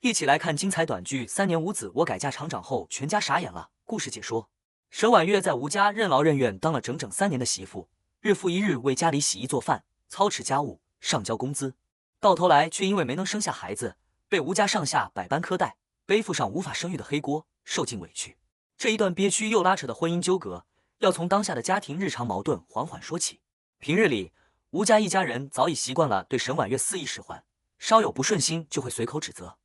一起来看精彩短剧《3年无子我改嫁厂长后全家傻眼了》。故事解说：沈婉月在吴家任劳任怨当了整整3年的媳妇，日复一日为家里洗衣做饭、操持家务、上交工资，到头来却因为没能生下孩子，被吴家上下百般苛待，背负上无法生育的黑锅，受尽委屈。这一段憋屈又拉扯的婚姻纠葛，要从当下的家庭日常矛盾缓缓说起。平日里，吴家一家人早已习惯了对沈婉月肆意使唤，稍有不顺心就会随口指责。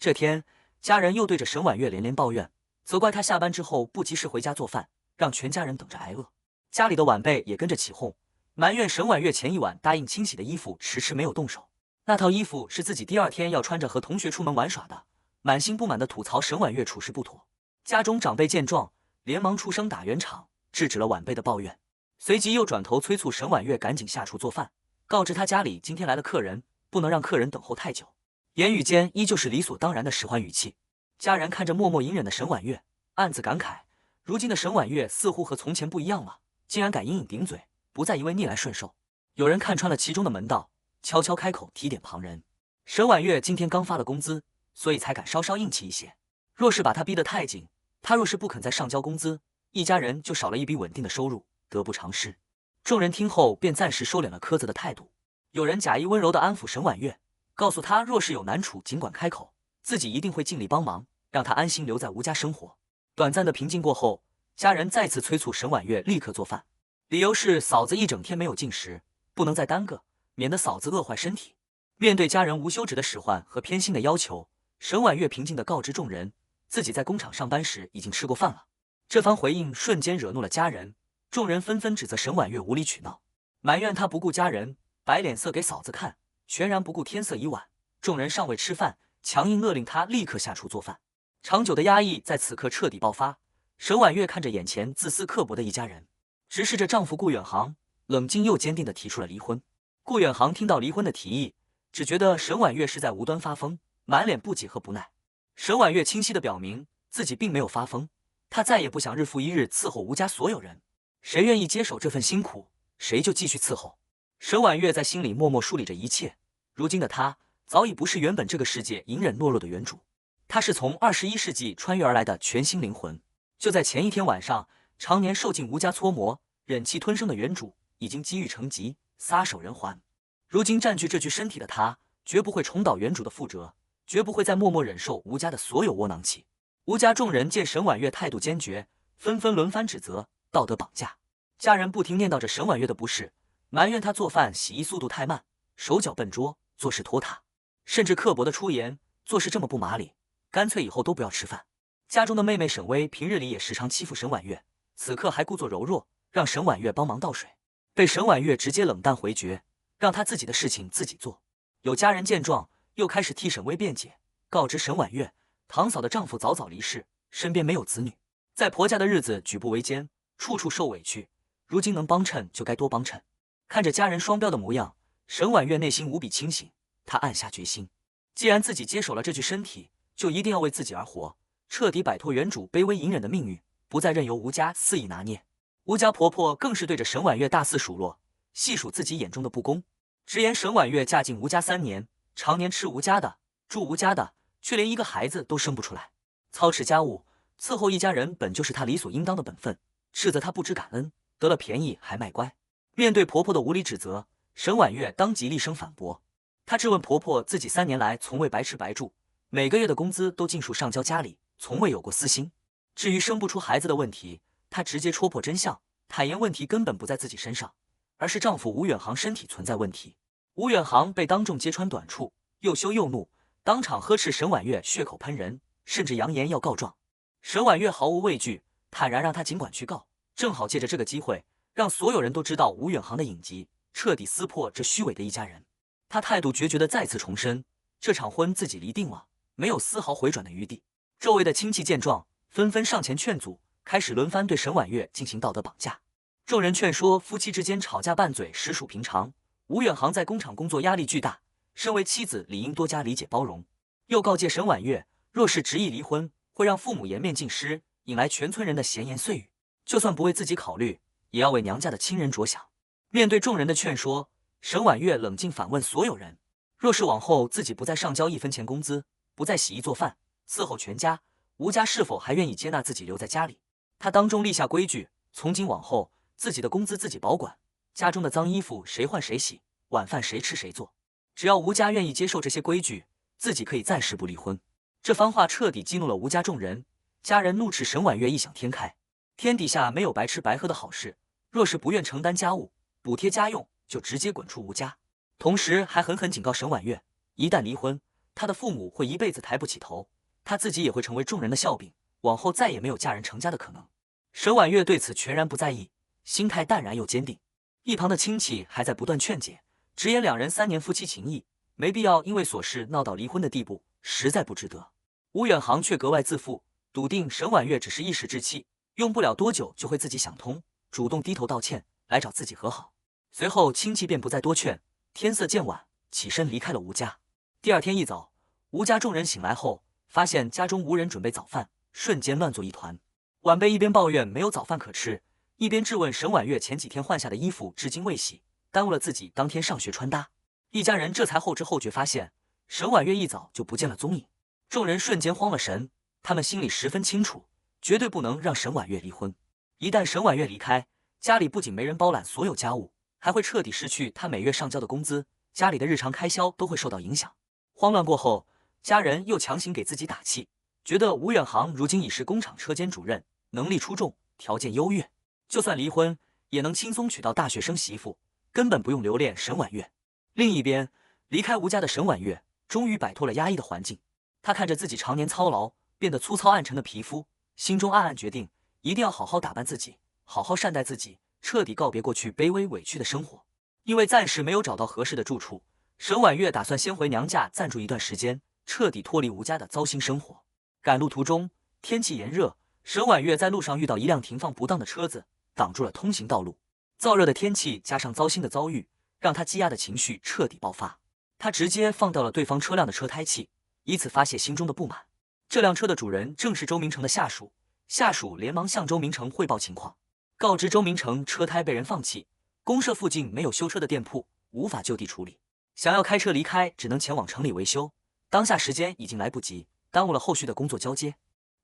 这天，家人又对着沈婉月连连抱怨，责怪她下班之后不及时回家做饭，让全家人等着挨饿。家里的晚辈也跟着起哄，埋怨沈婉月前一晚答应清洗的衣服迟迟没有动手，那套衣服是自己第2天要穿着和同学出门玩耍的，满心不满地吐槽沈婉月处事不妥。家中长辈见状，连忙出声打圆场，制止了晚辈的抱怨，随即又转头催促沈婉月赶紧下厨做饭，告知她家里今天来了客人，不能让客人等候太久。言语间依旧是理所当然的使唤语气。家人看着默默隐忍的沈婉月，暗自感慨，如今的沈婉月似乎和从前不一样了，竟然敢隐隐顶嘴，不再一味逆来顺受。有人看穿了其中的门道，悄悄开口提点旁人：沈婉月今天刚发了工资，所以才敢稍稍硬气一些，若是把她逼得太紧，她若是不肯再上交工资，一家人就少了一笔稳定的收入，得不偿失。众人听后便暂时收敛了苛责的态度，有人假意温柔地安抚沈婉月，告诉她若是有难处尽管开口，自己一定会尽力帮忙，让她安心留在吴家生活。短暂的平静过后，家人再次催促沈婉月立刻做饭，理由是嫂子一整天没有进食，不能再耽搁，免得嫂子饿坏身体。面对家人无休止的使唤和偏心的要求，沈婉月平静地告知众人，自己在工厂上班时已经吃过饭了。这番回应瞬间惹怒了家人，众人纷纷指责沈婉月无理取闹，埋怨她不顾家人，摆脸色给嫂子看，全然不顾天色已晚，众人尚未吃饭，强硬勒令她立刻下厨做饭。长久的压抑在此刻彻底爆发，沈婉月看着眼前自私刻薄的一家人，直视着丈夫顾远航，冷静又坚定地提出了离婚。顾远航听到离婚的提议，只觉得沈婉月是在无端发疯，满脸不解和不耐。沈婉月清晰地表明自己并没有发疯，她再也不想日复一日伺候吴家所有人，谁愿意接手这份辛苦，谁就继续伺候。沈婉月在心里默默梳理着一切，如今的她早已不是原本这个世界隐忍懦弱的原主，她是从21世纪穿越而来的全新灵魂。就在前一天晚上，常年受尽吴家搓磨、忍气吞声的原主已经积郁成疾，撒手人寰。如今占据这具身体的她，绝不会重蹈原主的覆辙，绝不会再默默忍受吴家的所有窝囊气。吴家众人见沈婉月态度坚决，纷纷轮番指责道德绑架。家人不停念叨着沈婉月的不是，埋怨她做饭洗衣速度太慢，手脚笨拙，做事拖沓，甚至刻薄的出言做事这么不麻利，干脆以后都不要吃饭。家中的妹妹沈薇平日里也时常欺负沈婉月，此刻还故作柔弱，让沈婉月帮忙倒水，被沈婉月直接冷淡回绝，让她自己的事情自己做。有家人见状，又开始替沈薇辩解，告知沈婉月，堂嫂的丈夫早早离世，身边没有子女，在婆家的日子举步维艰，处处受委屈，如今能帮衬就该多帮衬。看着家人双标的模样，沈婉月内心无比清醒，她暗下决心，既然自己接手了这具身体，就一定要为自己而活，彻底摆脱原主卑微隐忍的命运，不再任由吴家肆意拿捏。吴家婆婆更是对着沈婉月大肆数落，细数自己眼中的不公，直言沈婉月嫁进吴家3年，常年吃吴家的，住吴家的，却连一个孩子都生不出来。操持家务，伺候一家人本就是她理所应当的本分，斥责她不知感恩，得了便宜还卖乖。面对婆婆的无理指责，沈婉月当即厉声反驳。她质问婆婆自己3年来从未白吃白住，每个月的工资都尽数上交家里，从未有过私心。至于生不出孩子的问题，她直接戳破真相，坦言问题根本不在自己身上，而是丈夫吴远航身体存在问题。吴远航被当众揭穿短处，又羞又怒，当场呵斥沈婉月血口喷人，甚至扬言要告状。沈婉月毫无畏惧，坦然让他尽管去告，正好借着这个机会，让所有人都知道吴远航的隐疾，彻底撕破这虚伪的一家人。他态度决绝地再次重申，这场婚自己离定了，没有丝毫回转的余地。周围的亲戚见状，纷纷上前劝阻，开始轮番对沈婉月进行道德绑架。众人劝说夫妻之间吵架拌嘴实属平常，吴远航在工厂工作压力巨大，身为妻子理应多加理解包容。又告诫沈婉月，若是执意离婚，会让父母颜面尽失，引来全村人的闲言碎语，就算不为自己考虑，也要为娘家的亲人着想。面对众人的劝说，沈婉月冷静反问所有人，若是往后自己不再上交1分钱工资，不不再洗衣做饭，伺候全家，吴家是否还愿意接纳自己留在家里？他当众立下规矩，从今往后，自己的工资自己保管，家中的脏衣服谁换谁洗，晚饭谁吃谁做。只要吴家愿意接受这些规矩，自己可以暂时不离婚。这番话彻底激怒了吴家众人，家人怒斥沈婉月异想天开，天底下没有白吃白喝的好事，若是不愿承担家务，补贴家用，就直接滚出吴家。同时还狠狠警告沈婉月，一旦离婚，她的父母会一辈子抬不起头，她自己也会成为众人的笑柄，往后再也没有嫁人成家的可能。沈婉月对此全然不在意，心态淡然又坚定。一旁的亲戚还在不断劝解，直言两人3年夫妻情谊，没必要因为琐事闹到离婚的地步，实在不值得。吴远航却格外自负，笃定沈婉月只是一时之气，用不了多久就会自己想通，主动低头道歉，来找自己和好。随后亲戚便不再多劝，天色渐晚，起身离开了吴家。第二天一早，吴家众人醒来后，发现家中无人准备早饭，瞬间乱作一团。晚辈一边抱怨没有早饭可吃，一边质问沈婉月前几天换下的衣服至今未洗，耽误了自己当天上学穿搭。一家人这才后知后觉发现，沈婉月一早就不见了踪影。众人瞬间慌了神，他们心里十分清楚，绝对不能让沈婉月离婚。一旦沈婉月离开，家里不仅没人包揽所有家务，还会彻底失去她每月上交的工资，家里的日常开销都会受到影响。慌乱过后，家人又强行给自己打气，觉得吴远航如今已是工厂车间主任，能力出众，条件优越，就算离婚也能轻松娶到大学生媳妇，根本不用留恋沈婉月。另一边，离开吴家的沈婉月终于摆脱了压抑的环境，她看着自己常年操劳变得粗糙暗沉的皮肤，心中暗暗决定，一定要好好打扮自己，好好善待自己，彻底告别过去卑微委屈的生活。因为暂时没有找到合适的住处，沈婉月打算先回娘家暂住一段时间，彻底脱离吴家的糟心生活。赶路途中，天气炎热，沈婉月在路上遇到一辆停放不当的车子，挡住了通行道路。燥热的天气加上糟心的遭遇，让她积压的情绪彻底爆发。她直接放掉了对方车辆的车胎气，以此发泄心中的不满。这辆车的主人正是周明成的下属，下属连忙向周明成汇报情况，告知周明成车胎被人放弃，公社附近没有修车的店铺，无法就地处理，想要开车离开，只能前往城里维修。当下时间已经来不及，耽误了后续的工作交接。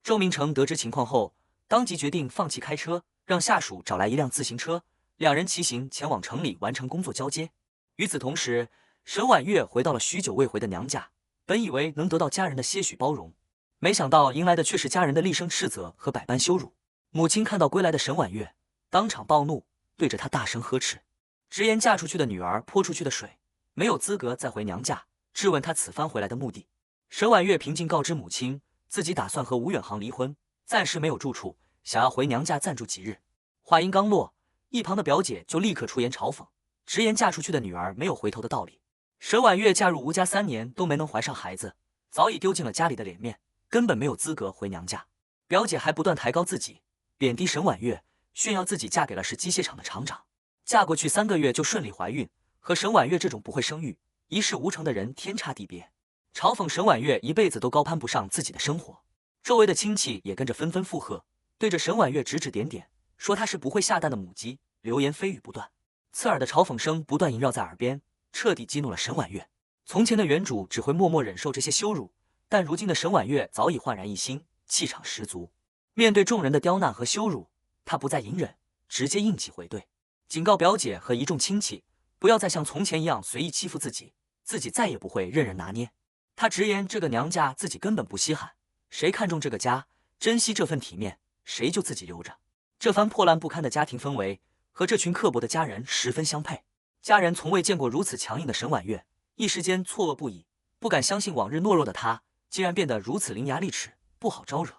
周明成得知情况后，当即决定放弃开车，让下属找来一辆自行车，两人骑行前往城里完成工作交接。与此同时，沈婉月回到了许久未回的娘家，本以为能得到家人的些许包容，没想到迎来的却是家人的厉声斥责和百般羞辱。母亲看到归来的沈婉月，当场暴怒，对着她大声呵斥，直言嫁出去的女儿泼出去的水，没有资格再回娘家，质问她此番回来的目的。沈婉月平静告知母亲，自己打算和吴远航离婚，暂时没有住处，想要回娘家暂住几日。话音刚落，一旁的表姐就立刻出言嘲讽，直言嫁出去的女儿没有回头的道理。沈婉月嫁入吴家3年都没能怀上孩子，早已丢尽了家里的脸面，根本没有资格回娘家。表姐还不断抬高自己，贬低沈婉月，炫耀自己嫁给了是机械厂的厂长，嫁过去3个月就顺利怀孕，和沈婉月这种不会生育、一事无成的人天差地别，嘲讽沈婉月一辈子都高攀不上自己的生活。周围的亲戚也跟着纷纷附和，对着沈婉月指指点点，说她是不会下蛋的母鸡，流言蜚语不断，刺耳的嘲讽声不断萦绕在耳边，彻底激怒了沈婉月。从前的原主只会默默忍受这些羞辱，但如今的沈婉月早已焕然一新，气场十足。面对众人的刁难和羞辱，她不再隐忍，直接硬气回怼，警告表姐和一众亲戚不要再像从前一样随意欺负自己，自己再也不会任人拿捏。她直言这个娘家自己根本不稀罕，谁看中这个家，珍惜这份体面，谁就自己留着。这番破烂不堪的家庭氛围和这群刻薄的家人十分相配，家人从未见过如此强硬的沈婉月，一时间错愕不已，不敢相信往日懦弱的她竟然变得如此伶牙俐齿，不好招惹。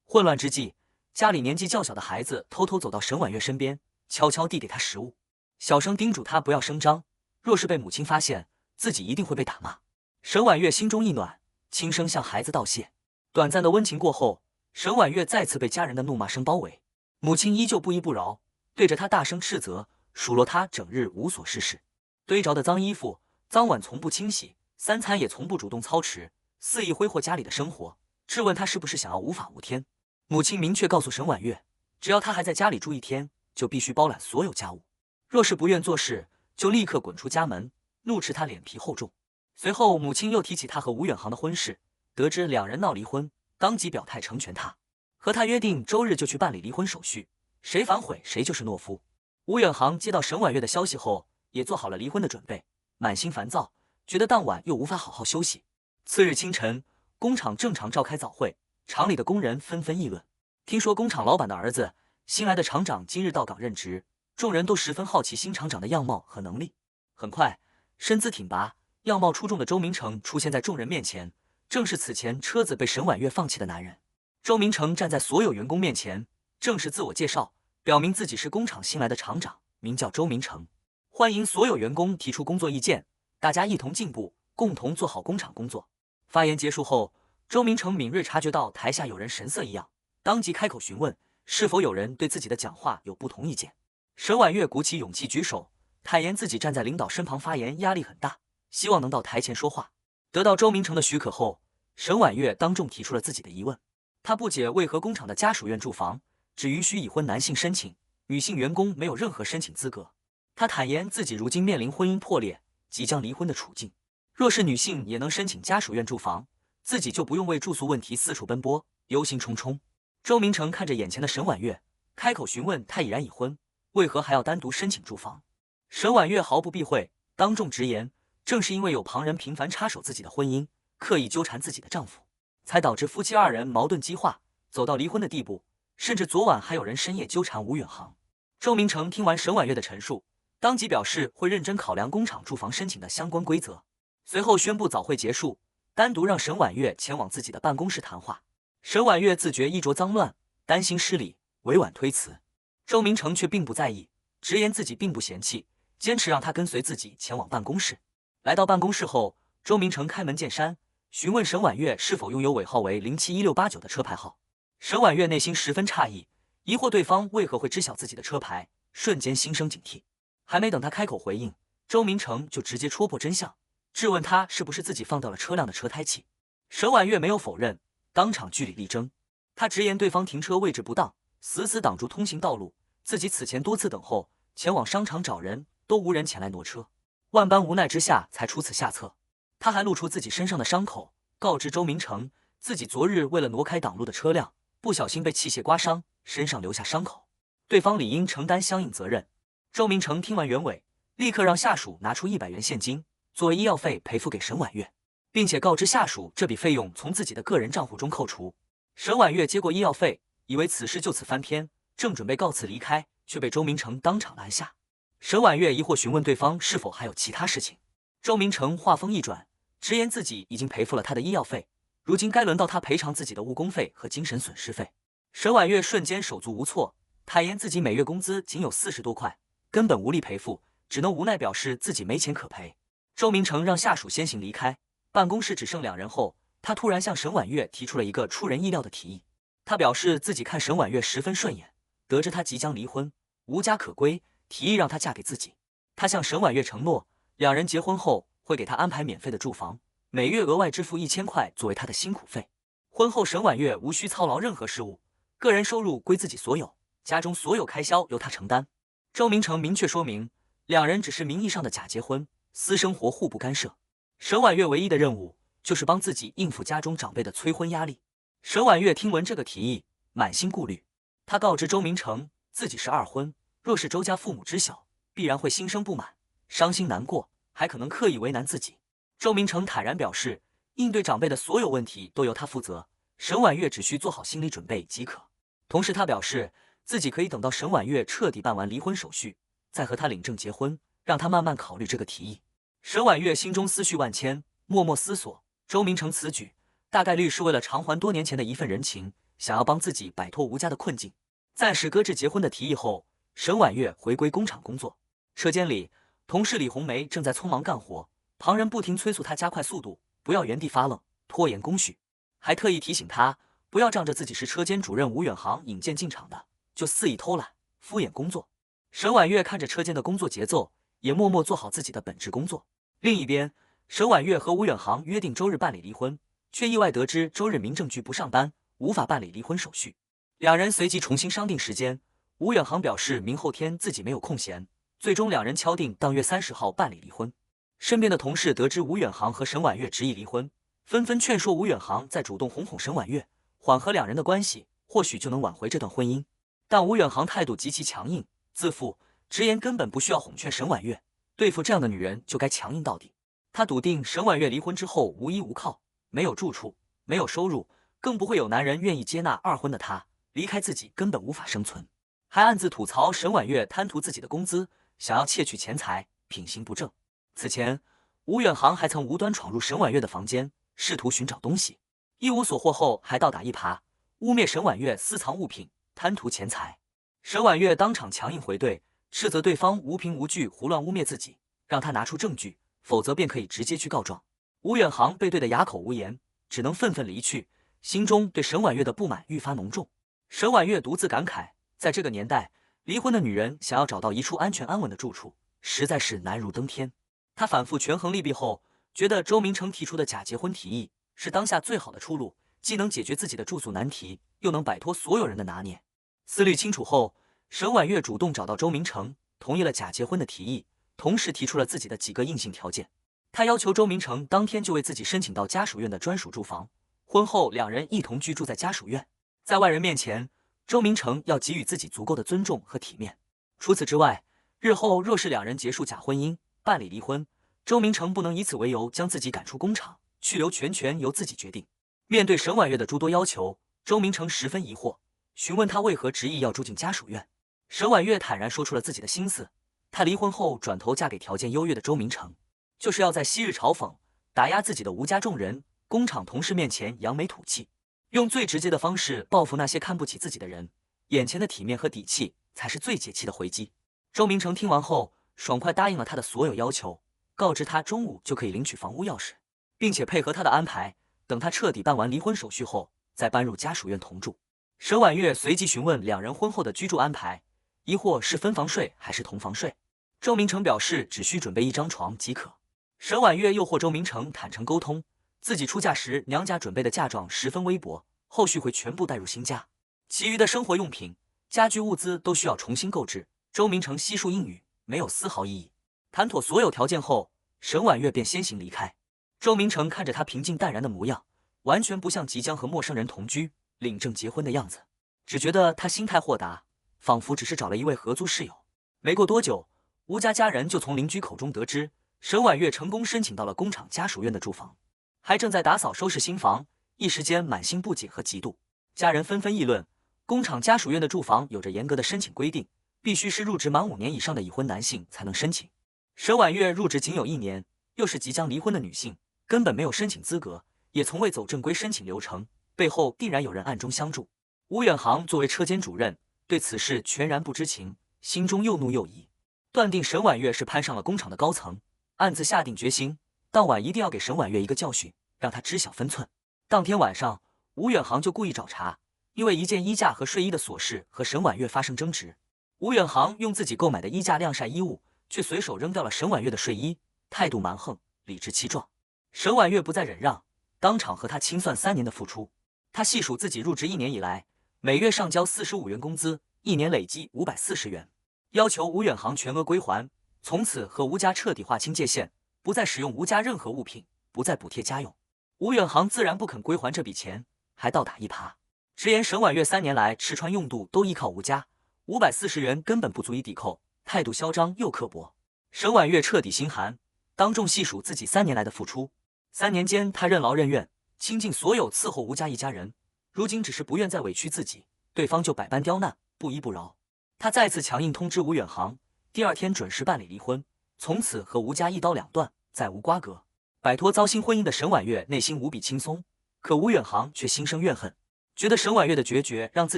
混乱之际，家里年纪较小的孩子偷偷走到沈婉月身边，悄悄递给她食物，小声叮嘱她不要声张，若是被母亲发现，自己一定会被打骂。沈婉月心中一暖，轻声向孩子道谢。短暂的温情过后，沈婉月再次被家人的怒骂声包围，母亲依旧不依不饶，对着她大声斥责，数落她整日无所事事，堆着的脏衣服、脏碗从不清洗，3餐也从不主动操持，肆意挥霍家里的生活，质问她是不是想要无法无天。母亲明确告诉沈婉月，只要她还在家里住1天，就必须包揽所有家务，若是不愿做事，就立刻滚出家门，怒斥她脸皮厚重。随后母亲又提起她和吴远航的婚事，得知两人闹离婚，当即表态成全他，和他约定周日就去办理离婚手续，谁反悔谁就是懦夫。吴远航接到沈婉月的消息后，也做好了离婚的准备，满心烦躁，觉得当晚又无法好好休息。次日清晨，工厂正常召开早会，厂里的工人纷纷议论，听说工厂老板的儿子，新来的厂长今日到岗任职，众人都十分好奇新厂长的样貌和能力。很快，身姿挺拔、样貌出众的周明成出现在众人面前，正是此前车子被沈婉月放弃的男人。周明成站在所有员工面前，正式自我介绍，表明自己是工厂新来的厂长，名叫周明成，欢迎所有员工提出工作意见，大家一同进步，共同做好工厂工作。发言结束后，周明成敏锐察觉到台下有人神色异样，当即开口询问是否有人对自己的讲话有不同意见。沈婉月鼓起勇气举手，坦言自己站在领导身旁发言压力很大，希望能到台前说话。得到周明成的许可后，沈婉月当众提出了自己的疑问，她不解为何工厂的家属院住房只允许已婚男性申请，女性员工没有任何申请资格。她坦言自己如今面临婚姻破裂、即将离婚的处境，若是女性也能申请家属院住房，自己就不用为住宿问题四处奔波，忧心忡忡。周明成看着眼前的沈婉月，开口询问她已然已婚，为何还要单独申请住房？沈婉月毫不避讳，当众直言，正是因为有旁人频繁插手自己的婚姻，刻意纠缠自己的丈夫，才导致夫妻二人矛盾激化，走到离婚的地步，甚至昨晚还有人深夜纠缠吴远航。周明成听完沈婉月的陈述，当即表示会认真考量工厂住房申请的相关规则，随后宣布早会结束，单独让沈婉月前往自己的办公室谈话。沈婉月自觉衣着脏乱，担心失礼，委婉推辞。周明成却并不在意，直言自己并不嫌弃，坚持让他跟随自己前往办公室。来到办公室后，周明成开门见山，询问沈婉月是否拥有尾号为071689的车牌号。沈婉月内心十分诧异，疑惑对方为何会知晓自己的车牌，瞬间心生警惕。还没等他开口回应，周明成就直接戳破真相，质问他是不是自己放掉了车辆的车胎气。沈婉月没有否认，当场据理力争。他直言对方停车位置不当，死死挡住通行道路，自己此前多次等候，前往商场找人都无人前来挪车，万般无奈之下才出此下策。他还露出自己身上的伤口，告知周明成自己昨日为了挪开挡路的车辆，不小心被器械刮伤，身上留下伤口，对方理应承担相应责任。周明成听完原委，立刻让下属拿出100元现金作为医药费赔付给沈婉月，并且告知下属这笔费用从自己的个人账户中扣除。沈婉月接过医药费，以为此事就此翻篇，正准备告辞离开，却被周明成当场拦下。沈婉月疑惑询问对方是否还有其他事情，周明成话锋一转，直言自己已经赔付了他的医药费，如今该轮到他赔偿自己的误工费和精神损失费。沈婉月瞬间手足无措，坦言自己每月工资仅有40多块，根本无力赔付，只能无奈表示自己没钱可赔。周明成让下属先行离开，办公室只剩2人后，他突然向沈婉月提出了一个出人意料的提议。他表示自己看沈婉月十分顺眼，得知她即将离婚，无家可归，提议让她嫁给自己。他向沈婉月承诺，2人结婚后会给她安排免费的住房，每月额外支付1000块作为她的辛苦费。婚后沈婉月无需操劳任何事务，个人收入归自己所有，家中所有开销由她承担。周明成明确说明，2人只是名义上的假结婚，私生活互不干涉。沈婉月唯一的任务就是帮自己应付家中长辈的催婚压力。沈婉月听闻这个提议，满心顾虑。她告知周明成自己是2婚，若是周家父母知晓，必然会心生不满，伤心难过，还可能刻意为难自己。周明成坦然表示，应对长辈的所有问题都由他负责，沈婉月只需做好心理准备即可。同时他表示自己可以等到沈婉月彻底办完离婚手续，再和他领证结婚，让他慢慢考虑这个提议。沈婉月心中思绪万千，默默思索，周明成此举大概率是为了偿还多年前的一份人情，想要帮自己摆脱吴家的困境。暂时搁置结婚的提议后，沈婉月回归工厂工作。车间里，同事李红梅正在匆忙干活，旁人不停催促她加快速度，不要原地发愣，拖延工序，还特意提醒她不要仗着自己是车间主任吴远航引荐进厂的，就肆意偷懒敷衍工作。沈婉月看着车间的工作节奏，也默默做好自己的本职工作。另一边，沈婉月和吴远航约定周日办理离婚，却意外得知周日民政局不上班，无法办理离婚手续。2人随即重新商定时间，吴远航表示明后天自己没有空闲，最终2人敲定当月30号办理离婚。身边的同事得知吴远航和沈婉月执意离婚，纷纷劝说吴远航再主动哄哄沈婉月，缓和两人的关系，或许就能挽回这段婚姻。但吴远航态度极其强硬，自负，直言根本不需要哄劝沈婉月，对付这样的女人就该强硬到底。他笃定沈婉月离婚之后无依无靠，没有住处，没有收入，更不会有男人愿意接纳二婚的她，离开自己根本无法生存。还暗自吐槽沈婉月贪图自己的工资，想要窃取钱财，品行不正。此前，吴远航还曾无端闯入沈婉月的房间，试图寻找东西，一无所获后还倒打一耙，污蔑沈婉月私藏物品，贪图钱财。沈婉月当场强硬回怼，斥责对方无凭无据胡乱污蔑自己，让他拿出证据，否则便可以直接去告状。吴远航被对得哑口无言，只能愤愤离去，心中对沈婉月的不满愈发浓重。沈婉月独自感慨，在这个年代，离婚的女人想要找到一处安全安稳的住处，实在是难如登天。她反复权衡利弊后，觉得周明成提出的假结婚提议是当下最好的出路，既能解决自己的住宿难题，又能摆脱所有人的拿捏。思虑清楚后，沈婉月主动找到周明成，同意了假结婚的提议，同时提出了自己的几个硬性条件。她要求周明成当天就为自己申请到家属院的专属住房，婚后两人一同居住在家属院。在外人面前，周明成要给予自己足够的尊重和体面。除此之外，日后若是两人结束假婚姻，办理离婚，周明成不能以此为由将自己赶出工厂，去留全由自己决定。面对沈婉月的诸多要求，周明成十分疑惑，询问他为何执意要住进家属院。沈婉月坦然说出了自己的心思，她离婚后转头嫁给条件优越的周明成，就是要在昔日嘲讽、打压自己的吴家众人、工厂同事面前扬眉吐气，用最直接的方式报复那些看不起自己的人。眼前的体面和底气才是最解气的回击。周明成听完后，爽快答应了他的所有要求，告知他中午就可以领取房屋钥匙，并且配合他的安排，等他彻底办完离婚手续后，再搬入家属院同住。沈婉月随即询问两人婚后的居住安排，疑惑是分房睡还是同房睡。周明成表示只需准备一张床即可。沈婉月诱惑周明成坦诚沟通，自己出嫁时娘家准备的嫁妆十分微薄，后续会全部带入新家，其余的生活用品、家居物资都需要重新购置。周明成悉数应允，没有丝毫异议。谈妥所有条件后，沈婉月便先行离开。周明成看着他平静淡然的模样，完全不像即将和陌生人同居、领证结婚的样子，只觉得他心态豁达，仿佛只是找了一位合租室友。没过多久，吴家家人就从邻居口中得知，沈婉月成功申请到了工厂家属院的住房，还正在打扫收拾新房，一时间满心不解和嫉妒。家人纷纷议论，工厂家属院的住房有着严格的申请规定，必须是入职满5年以上的已婚男性才能申请。沈婉月入职仅有1年，又是即将离婚的女性，根本没有申请资格，也从未走正规申请流程，背后定然有人暗中相助。吴远航作为车间主任，对此事全然不知情，心中又怒又疑，断定沈婉月是攀上了工厂的高层，暗自下定决心，当晚一定要给沈婉月一个教训，让她知晓分寸。当天晚上，吴远航就故意找茬，因为一件衣架和睡衣的琐事和沈婉月发生争执。吴远航用自己购买的衣架晾晒衣物，却随手扔掉了沈婉月的睡衣，态度蛮横，理直气壮。沈婉月不再忍让，当场和他清算3年的付出。他细数自己入职1年以来，每月上交45元工资，1年累计540元，要求吴远航全额归还，从此和吴家彻底划清界限，不再使用吴家任何物品，不再补贴家用。吴远航自然不肯归还这笔钱，还倒打一耙，直言沈婉月3年来吃穿用度都依靠吴家，540元根本不足以抵扣，态度嚣张又刻薄。沈婉月彻底心寒，当众细数自己3年来的付出。3年间，他任劳任怨，倾尽所有伺候吴家一家人，如今只是不愿再委屈自己，对方就百般刁难，不依不饶。他再次强硬通知吴远航，第2天准时办理离婚，从此和吴家一刀两断，再无瓜葛。摆脱糟心婚姻的沈婉月内心无比轻松，可吴远航却心生怨恨，觉得沈婉月的决绝让自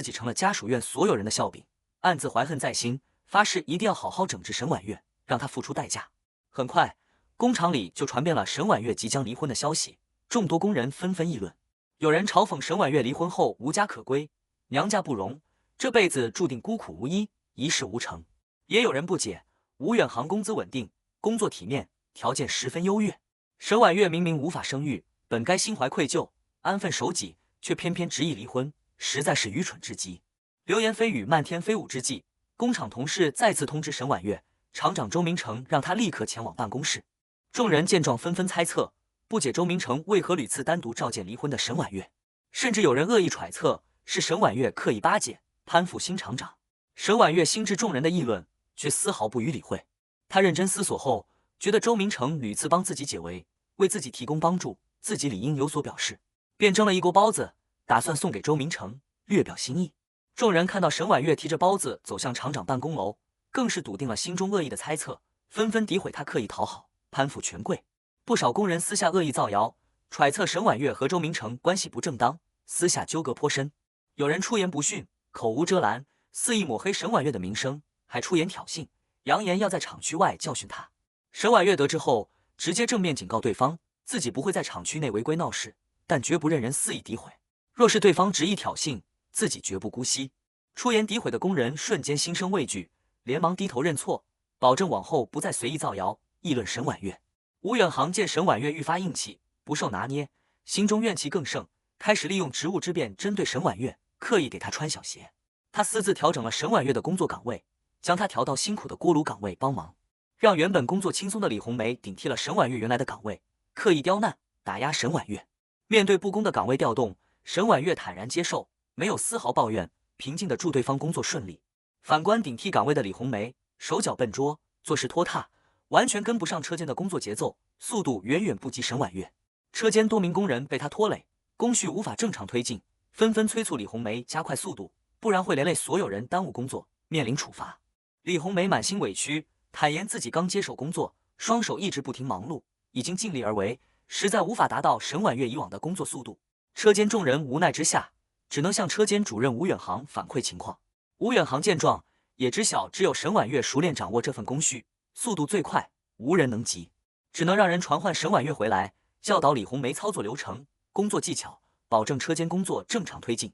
己成了家属院所有人的笑柄，暗自怀恨在心，发誓一定要好好整治沈婉月，让她付出代价。很快，工厂里就传遍了沈婉月即将离婚的消息，众多工人纷纷议论。有人嘲讽沈婉月离婚后无家可归，娘家不容，这辈子注定孤苦无依，一事无成。也有人不解，吴远航工资稳定，工作体面，条件十分优越，沈婉月明明无法生育，本该心怀愧疚，安分守己，却偏偏执意离婚，实在是愚蠢至极。流言蜚语漫天飞舞之际，工厂同事再次通知沈婉月，厂长周明成让他立刻前往办公室。众人见状纷纷猜测，不解周明成为何屡次单独召见离婚的沈婉月，甚至有人恶意揣测是沈婉月刻意巴结攀附新厂长。沈婉月心知众人的议论，却丝毫不予理会。他认真思索后，觉得周明成屡次帮自己解围，为自己提供帮助，自己理应有所表示，便蒸了一锅包子，打算送给周明成，略表心意。众人看到沈婉月提着包子走向厂长办公楼，更是笃定了心中恶意的猜测，纷纷诋毁他刻意讨好，攀附权贵。不少工人私下恶意造谣，揣测沈婉月和周明成关系不正当，私下纠葛颇深。有人出言不逊，口无遮拦，肆意抹黑沈婉月的名声，还出言挑衅，扬言要在厂区外教训他。沈婉月得知后，直接正面警告对方，自己不会在厂区内违规闹事，但绝不任人肆意诋毁。若是对方执意挑衅，自己绝不姑息。出言诋毁的工人瞬间心生畏惧，连忙低头认错，保证往后不再随意造谣议论沈婉月。吴远航见沈婉月愈发硬气，不受拿捏，心中怨气更盛，开始利用职务之便针对沈婉月，刻意给她穿小鞋。他私自调整了沈婉月的工作岗位，将她调到辛苦的锅炉岗位帮忙，让原本工作轻松的李红梅顶替了沈婉月原来的岗位，刻意刁难打压沈婉月。面对不公的岗位调动，沈婉月坦然接受，没有丝毫抱怨，平静地祝对方工作顺利。反观顶替岗位的李红梅，手脚笨拙，做事拖沓，完全跟不上车间的工作节奏，速度远远不及沈婉月。车间多名工人被他拖累，工序无法正常推进，纷纷催促李红梅加快速度，不然会连累所有人耽误工作，面临处罚。李红梅满心委屈，坦言自己刚接手工作，双手一直不停忙碌，已经尽力而为，实在无法达到沈婉月以往的工作速度。车间众人无奈之下，只能向车间主任吴远航反馈情况。吴远航见状，也知晓只有沈婉月熟练掌握这份工序，速度最快，无人能及，只能让人传唤沈婉月回来，教导李红梅操作流程、工作技巧，保证车间工作正常推进。